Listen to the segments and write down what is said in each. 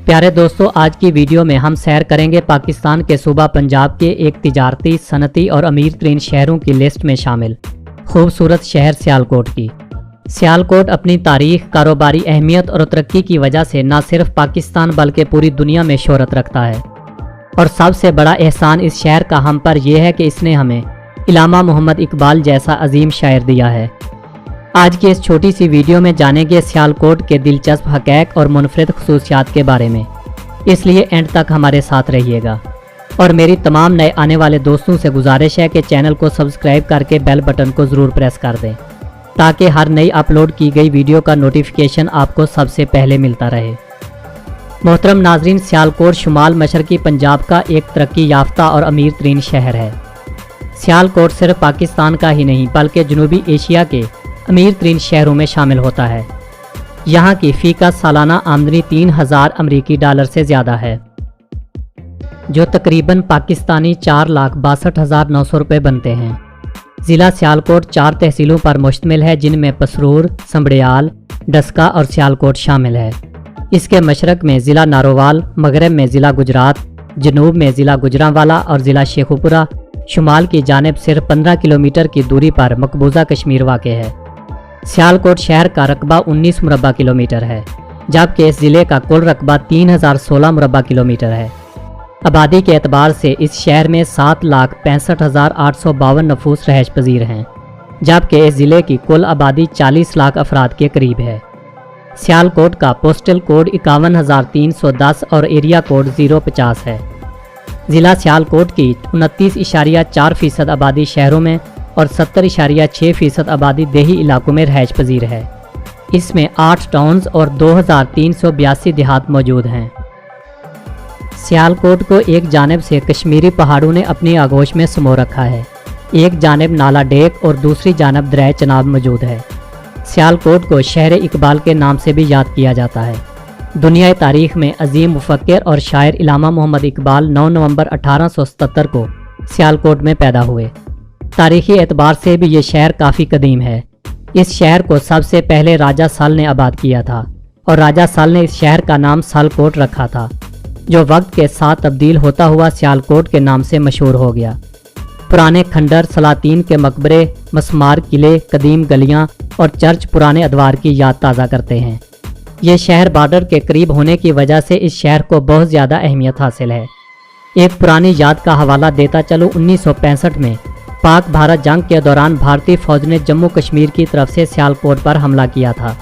प्यारे दोस्तों, आज की वीडियो में हम सैर करेंगे पाकिस्तान के सूबा पंजाब के एक तिजारती, सनती और अमीर तरीन शहरों की लिस्ट में शामिल खूबसूरत शहर सियालकोट की। सियालकोट अपनी तारीख, कारोबारी अहमियत और तरक्की की वजह से न सिर्फ पाकिस्तान बल्कि पूरी दुनिया में शोहरत रखता है। और सबसे बड़ा एहसान इस शहर का हम पर यह है कि इसने हमें इलामा मोहम्मद इकबाल जैसा अजीम शायर दिया है। आज की इस छोटी सी वीडियो में जानेंगे सियालकोट के दिलचस्प हक़ैक़ और मुनफरिद ख़ुसूसियात के बारे में, इसलिए एंड तक हमारे साथ रहिएगा। और मेरी तमाम नए आने वाले दोस्तों से गुजारिश है कि चैनल को सब्सक्राइब करके बेल बटन को ज़रूर प्रेस कर दें ताकि हर नई अपलोड की गई वीडियो का नोटिफिकेशन आपको सबसे पहले मिलता रहे। मोहतरम नाजरीन, सियालकोट शुमाल मशरकी पंजाब का एक तरक्की याफ्ता और अमीर तरीन शहर है। सियालकोट सिर्फ पाकिस्तान का ही नहीं बल्कि जनूबी एशिया के अमीर तरीन शहरों में शामिल होता है। यहाँ की फ़ीका सालाना आमदनी 3000 अमरीकी डॉलर से ज़्यादा है, जो तकरीबन पाकिस्तानी 4,62,900 रुपये बनते हैं। ज़िला सियालकोट 4 तहसीलों पर मुश्तमिल है, जिनमें पसरूर, संबड़ियाल, डस्का और सियालकोट शामिल है। इसके मशरक़ में ज़िला नारोवाल, मगरब में ज़िला गुजरात, जनूब में ज़िला गुजरांवाला और ज़िला शेखुपुरा, शुमाल की जानिब सिर्फ 15 किलोमीटर की दूरी पर मकबूजा कश्मीर वाक़ है। सियालकोट शहर का रकबा 19 मुरबा किलोमीटर है, जबकि इस ज़िले का कुल रकबा 3016 मुरबा किलोमीटर है। आबादी के एतबार से इस शहर में 7,65,852 नफूस रहश पजीर हैं, जबकि इस ज़िले की कुल आबादी 40 लाख अफराद के करीब है। सियालकोट का पोस्टल कोड 51,310 और एरिया कोड 050 है। ज़िला सियालकोट की 29.4% आबादी शहरों में और 70.6% आबादी देही इलाकों में रहश पजीर है। इसमें 8 टाउन्स और 2382 देहात मौजूद हैं। सियालकोट को एक जानिब से कश्मीरी पहाड़ों ने अपनी आगोश में समो रखा है, एक जानिब नाला डेक और दूसरी जानिब दरिया चनाब मौजूद है। सियालकोट को शहर इकबाल के नाम से भी याद किया जाता है। दुनियाई तारीख में अजीम मुफक्किर और शायर इलामा मोहम्मद इकबाल 9 नवंबर 1877 को सियालकोट में पैदा हुए। तारीखी एतबार से भी ये शहर काफ़ी कदीम है। इस शहर को सबसे पहले राजा सल ने आबाद किया था और राजा सल ने इस शहर का नाम सलकोट रखा था, जो वक्त के साथ तब्दील होता हुआ सियालकोट के नाम से मशहूर हो गया। पुराने खंडर, सलातीन के मकबरे, मस्मार, किले, कदीम गलियाँ और चर्च पुराने अदवार की याद ताज़ा करते हैं। ये शहर बॉर्डर के करीब होने की वजह से इस शहर को बहुत ज़्यादा अहमियत हासिल है। एक पुरानी याद का हवाला देता चलूँ, 1965 में पाक भारत जंग के दौरान भारतीय फ़ौज ने जम्मू कश्मीर की तरफ से सियालकोट पर हमला किया था,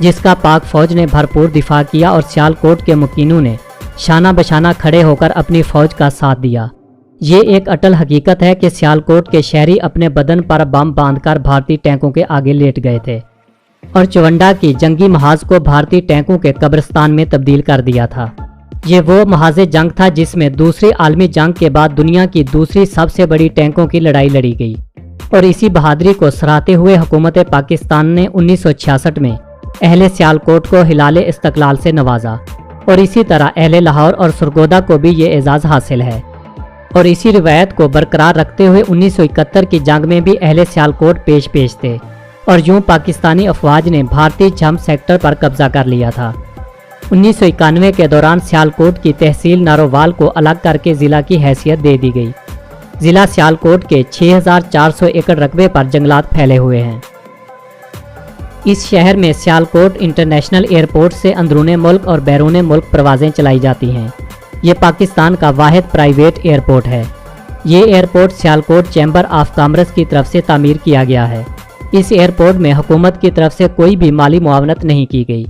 जिसका पाक फ़ौज ने भरपूर दिफा किया और सियालकोट के मुकीनों ने शाना बशाना खड़े होकर अपनी फ़ौज का साथ दिया। ये एक अटल हकीकत है कि सियालकोट के शहरी अपने बदन पर बम बांधकर भारतीय टैंकों के आगे लेट गए थे और चुवंडा की जंगी महाज को भारतीय टैंकों के कब्रिस्तान में तब्दील कर दिया था। ये वो महाज़े जंग था जिसमें दूसरी आलमी जंग के बाद दुनिया की दूसरी सबसे बड़ी टैंकों की लड़ाई लड़ी गई। और इसी बहादुरी को सराहते हुए हुकूमत पाकिस्तान ने 1966 में अहले सियालकोट को हिलाले इस्तकलाल से नवाजा और इसी तरह अहले लाहौर और सरगोदा को भी ये एजाज़ हासिल है। और इसी रिवायत को बरकरार रखते हुए 1971 की जंग में भी अहले सियालकोट पेश थे और यूं पाकिस्तानी अफवाज ने भारतीय छम सेक्टर पर कब्जा कर लिया था। 1991 के दौरान सियालकोट की तहसील नारोवाल को अलग करके ज़िला की हैसियत दे दी गई। ज़िला सियालकोट के 6400 एकड़ रकबे पर जंगलात फैले हुए हैं। इस शहर में सियालकोट इंटरनेशनल एयरपोर्ट से अंदरूने मुल्क और बैरूने मुल्क परवाज़ें चलाई जाती हैं। ये पाकिस्तान का वाहिद प्राइवेट एयरपोर्ट है। ये airport Sialkot chamber of commerce की तरफ से तामीर किया गया है। इस एयरपोर्ट में हुकूमत की तरफ से कोई भी माली मुआवनत नहीं की गई।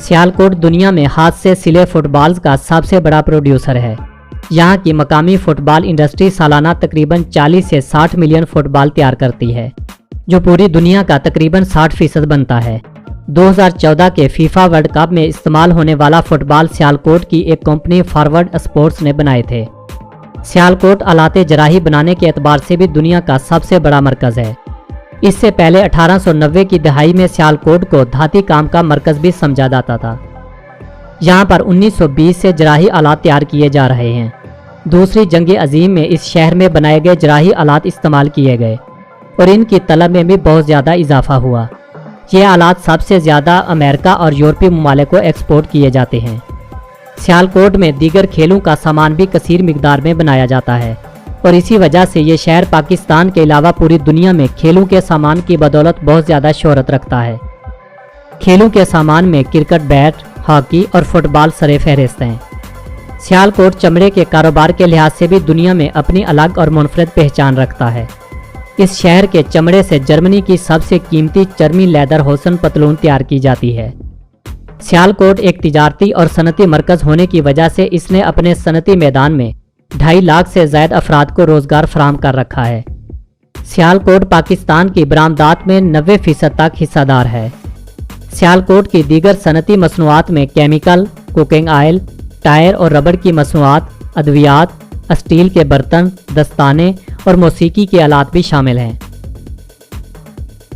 सियालकोट दुनिया में हाथ से सिले फुटबॉल्स का सबसे बड़ा प्रोड्यूसर है। यहाँ की मकामी फ़ुटबॉल इंडस्ट्री सालाना तकरीबन 40 से 60 मिलियन फुटबॉल तैयार करती है, जो पूरी दुनिया का तकरीबन 60% बनता है। 2014 के फीफा वर्ल्ड कप में इस्तेमाल होने वाला फुटबॉल सियालकोट की एक कंपनी फॉरवर्ड स्पोर्ट्स ने बनाए थे। सियालकोट आलाते जराही बनाने के एतबार से भी दुनिया का सबसे बड़ा मरकज़ है। इससे पहले 1890 की दहाई में सियालकोट को धाती काम का मरकज़ भी समझा जाता था। यहाँ पर 1920 से जराही आलात तैयार किए जा रहे हैं। दूसरी जंग अजीम में इस शहर में बनाए गए जराही आलात इस्तेमाल किए गए और इनकी तलब में भी बहुत ज़्यादा इजाफा हुआ। ये आलात सबसे ज़्यादा अमेरिका और यूरोपीय ममालिक को एक्सपोर्ट किए जाते हैं। सियालकोट में दीगर खेलों का सामान भी कसीर मिकदार में बनाया जाता है और इसी वजह से ये शहर पाकिस्तान के अलावा पूरी दुनिया में खेलों के सामान की बदौलत बहुत ज़्यादा शोहरत रखता है। खेलों के सामान में क्रिकेट बैट, हॉकी और फुटबॉल सरे फहरिस्त हैं। सियालकोट चमड़े के कारोबार के लिहाज से भी दुनिया में अपनी अलग और मुनफरद पहचान रखता है। इस शहर के चमड़े से जर्मनी की सबसे कीमती चर्मी लेदर होसन पतलून तैयार की जाती है। सियालकोट एक तिजारती और सनती मरकज़ होने की वजह से इसने अपने सनती मैदान में 2.5 लाख से ज़ायद अफराद को रोज़गार फराहम कर रखा है। सियालकोट पाकिस्तान की बरामदात में 90% तक हिस्सेदार है। सियालकोट की दीगर सनती मसनूआत में केमिकल, कुकिंग ऑयल, टायर और रबड़ की मसनूआत, अद्वियात, स्टील के बर्तन, दस्ताने और मौसीकी के आलात भी शामिल हैं।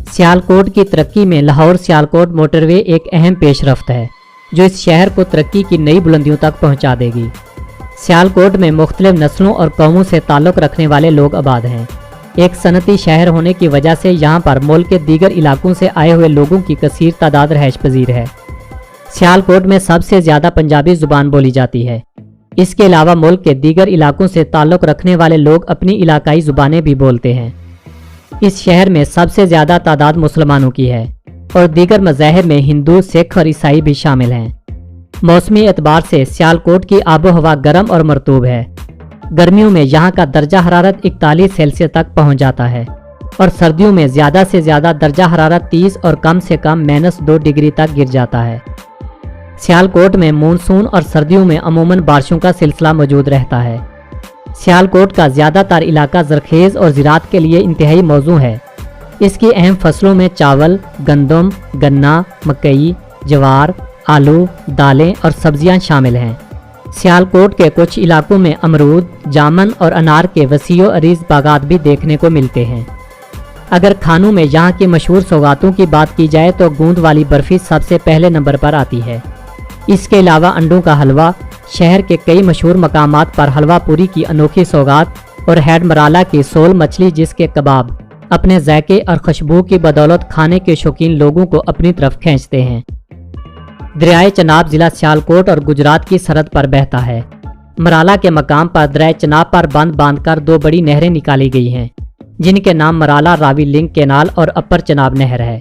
सियालकोट की तरक्की में लाहौर सियालकोट मोटरवे एक अहम पेशरफ्त है जो इस शहर को तरक्की की नई बुलंदियों तक पहुंचा देगी। सियालकोट में मुख्तलिफ नस्लों और कौमों से ताल्लुक़ रखने वाले लोग आबाद हैं। एक सनती शहर होने की वजह से यहाँ पर मुल्क के दीगर इलाकों से आए हुए लोगों की कसीर तादाद रहायश पजीर है। सियालकोट में सबसे ज़्यादा पंजाबी ज़ुबान बोली जाती है। इसके अलावा मुल्क के दीगर इलाकों से ताल्लुक़ रखने वाले लोग अपनी इलाकाई ज़ुबानें भी बोलते हैं। इस शहर में सबसे ज़्यादा तादाद मुसलमानों की है और दीगर मज़ाहिब में हिंदू, सिख और ईसाई भी शामिल हैं। मौसमी एतबार से सियालकोट की आबो हवा गर्म और मरतूब है। गर्मियों में यहाँ का दर्जा हरारत 41 सेल्सियस तक पहुँच जाता है और सर्दियों में ज़्यादा से ज़्यादा दर्जा हरारत 30 और कम से कम -2 डिग्री तक गिर जाता है। सियालकोट में मानसून और सर्दियों में अमूमन बारिशों का सिलसिला मौजूद रहता है। सियालकोट का ज़्यादातर इलाका ज़रखेज़ और ज़राअत के लिए इंतहाई मौजू है। इसकी अहम फसलों में चावल, गंदम, गन्ना, मकई, जवार, आलू, दालें और सब्जियां शामिल हैं। सियालकोट के कुछ इलाकों में अमरूद, जामन और अनार के वसीओ अरीज़ बागात भी देखने को मिलते हैं। अगर खानों में यहाँ की मशहूर सौगातों की बात की जाए तो गूंद वाली बर्फ़ी सबसे पहले नंबर पर आती है। इसके अलावा अंडों का हलवा, शहर के कई मशहूर मकामात पर हलवा पूरी की अनोखी सौगात और हैड मराला की सोल मछली जिसके कबाब अपने जायके और खुशबू की बदौलत खाने के शौकीन लोगों को अपनी तरफ खींचते हैं। दरियाए चनाब ज़िला सियालकोट और गुजरात की सरहद पर बहता है। मराला के मकाम पर दरियाए चनाब पर बंद बांधकर 2 बड़ी नहरें निकाली गई हैं जिनके नाम मराला रावी लिंक कैनाल और अपर चनाब नहर है।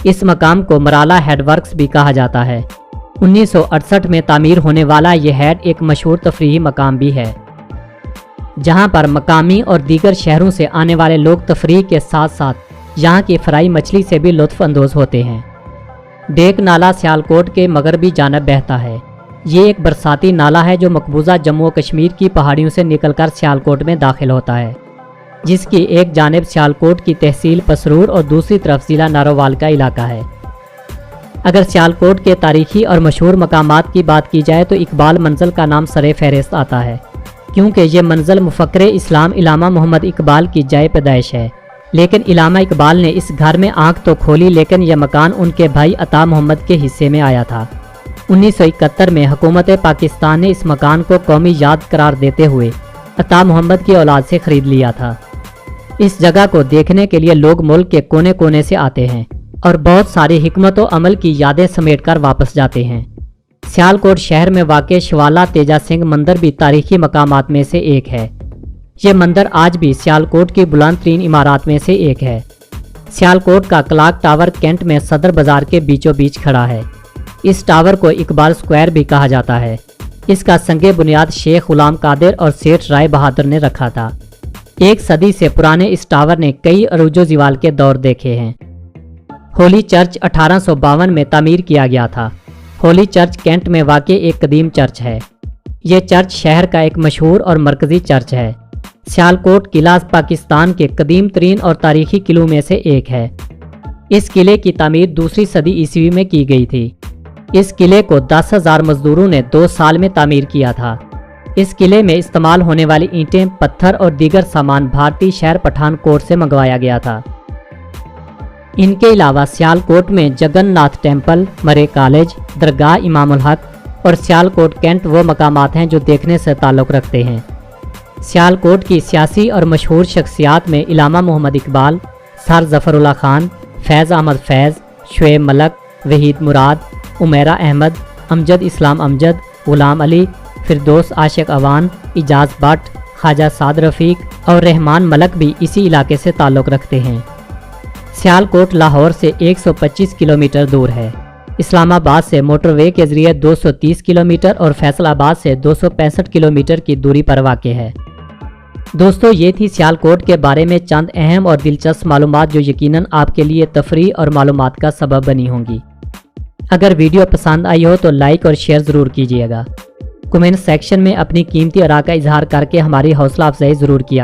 इस मकाम को मराला हेडवर्क्स भी कहा जाता है। 1968 में तामीर होने वाला यह हेड एक मशहूर तफरीही मकाम भी है जहां पर मकामी और दीगर शहरों से आने वाले लोग तफरीह के साथ साथ यहाँ की फ्राई मछली से भी लुत्फ़ अंदोज होते हैं। डेक नाला सियालकोट के मगरबी जानब बहता है। ये एक बरसाती नाला है जो मकबूजा जम्मू और कश्मीर की पहाड़ियों से निकलकर सियालकोट में दाखिल होता है, जिसकी एक जानिब सियालकोट की तहसील पसरूर और दूसरी तरफ ज़िला नारोवाल का इलाका है। अगर सियालकोट के तारीखी और मशहूर मकामात की बात की जाए तो इकबाल मंजिल का नाम सरे फहरिस्त आता है क्योंकि ये मंजिल मुफक्किर इस्लाम इलामा मोहम्मद इकबाल की जाए पैदाइश है। लेकिन इलामा इकबाल ने इस घर में आंख तो खोली लेकिन यह मकान उनके भाई अता मोहम्मद के हिस्से में आया था। 1971 में हुकूमत पाकिस्तान ने इस मकान को कौमी याद करार देते हुए अता मोहम्मद की औलाद से ख़रीद लिया था। इस जगह को देखने के लिए लोग मुल्क के कोने कोने से आते हैं और बहुत सारी हिकमत व अमल की यादें समेटकर वापस जाते हैं। सियालकोट शहर में वाक़ शिवाला तेजा सिंह मंदिर भी तारीखी मकामात में से एक है। ये मंदिर आज भी सियालकोट की बुलंद तरीन इमारत में से एक है। सियालकोट का क्लॉक टावर कैंट में सदर बाज़ार के बीचों बीच खड़ा है। इस टावर को इकबाल स्क्वायर भी कहा जाता है। इसका संगे बुनियाद शेख गुलाम कादिर और सेठ राय बहादुर ने रखा था। 1 सदी से पुराने इस टावर ने कई अरूजो ज़वाल के दौर देखे हैं। होली चर्च 1852 में तामीर किया गया था। होली चर्च कैंट में वाक़े एक कदीम चर्च है। ये चर्च शहर का एक मशहूर और मरकज़ी चर्च है। सियालकोट किला पाकिस्तान के कदीम तरीन और तारीखी किलों में से एक है। इस किले की तामीर 2री सदी ईस्वी में की गई थी। इस किले को 10,000 मजदूरों ने 2 साल में तामीर किया था। इस किले में इस्तेमाल होने वाली ईंटें, पत्थर और दीगर सामान भारतीय शहर पठानकोट से मंगवाया गया था। इनके अलावा सियालकोट में जगन्नाथ टेम्पल, मरे कॉलेज, दरगाह इमाम उल हक और सियालकोट कैंट वो मकामात हैं जो देखने से ताल्लुक़ रखते हैं। सियालकोट की सियासी और मशहूर शख्सियात में इलामा Mohammad Iqbal, sir Zafarullah Khan, Faiz Ahmad Faiz, Shoaib Malak, Waheed Murad, Umaira Ahmad, Amjad Islam Amjad, Ghulam Ali, Firdous Ashiq Awan, Ijaz but, Khawaja Saad رفیق اور رحمان ملک بھی اسی علاقے سے تعلق رکھتے ہیں۔ سیالکوٹ لاہور سے 125 کلومیٹر دور ہے۔ اسلام آباد سے موٹر وے کے ذریعے 230 کلومیٹر اور فیصل آباد سے 265 کلومیٹر کی دوری پر واقع ہے۔ دوستو، یہ تھی سیالکوٹ کے بارے میں چند اہم اور دلچسپ معلومات جو یقیناً آپ کے لیے تفریح اور معلومات کا سبب بنی ہوں گی۔ اگر ویڈیو پسند آئی ہو تو لائک اور شیئر ضرور کیجیے گا۔ کمنٹ سیکشن میں اپنی قیمتی آراء کا اظہار کر کے ہماری حوصلہ افزائی ضرور کیا